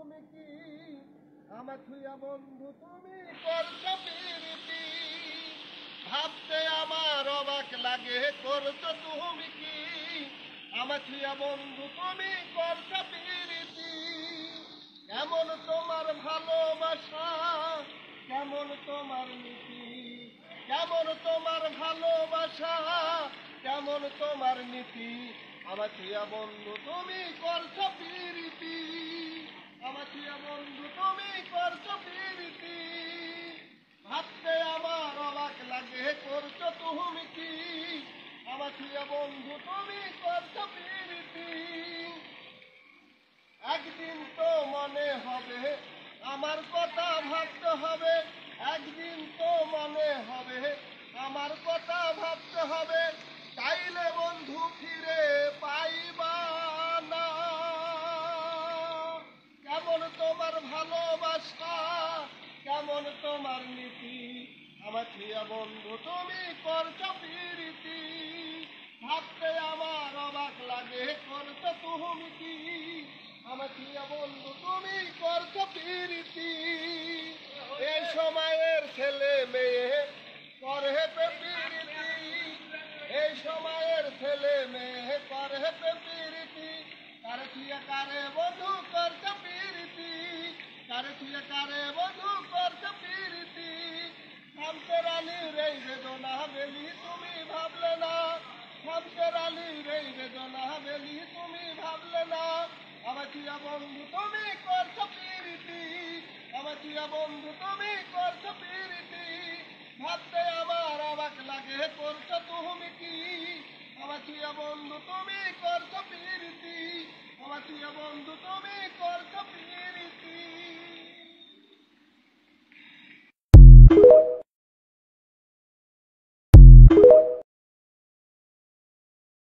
তুমি কি আমার থুইয়া বন্ধু তুমি করছো প্রীতি ভাবতে আমার অবাক লাগে করছো তুমি কি আমার থুইয়া বন্ধু তুমি করছো প্রীতি কেমন তোমার ভালোবাসা কেমন তোমার নীতি কেমন তোমার ভালোবাসা কেমন তোমার নীতি আমার থুইয়া বন্ধু তুমি করছো প্রীতি আমার থুইয়া বন্ধু তুমি করছো প্রীতি ভাবতে আমার অবাক লাগে করছো তুমি কি আমার থুইয়া বন্ধু তুমি করছো প্রীতি একদিন তো মনে হবে আমার কথা ভাবতে হবে একদিন তো মনে হবে আমার কথা ভাবতে হবে চাইলে বন্ধু ফিরে পাইবা না কেমন তোমার ভালোবাসা কেমন তোমার নীতি আমার থুইয়া বন্ধু তুমি করছো প্রীতি ভাবতে আমার অবাক লাগে করছো তুমি কি আমার থুইয়া বন্ধু তুমি করছো প্রীতি এই সময়ের ছেলে মেয়ে করে প্রীতি এই সময়ের ছেলে মেয়ে করে প্রীতি কারে থুইয়া কারে বন্ধু করছো প্রীতি কারে থুইয়া কারে বন্ধু করছো প্রীতি থামতে রানীর এই বেদনা বেলি তুমি ভাবলে না থামতে রানীর এই বেদনা বেলি তুমি ভাবলে না আমার থুইয়া বন্ধু তুমি করছো প্রীতি আমার থুইয়া বন্ধু তুমি করছো প্রীতি ভাবতে আমার অবাক লাগে করছো তুমি কি আমার থুইয়া বন্ধু তুমি করছো প্রীতি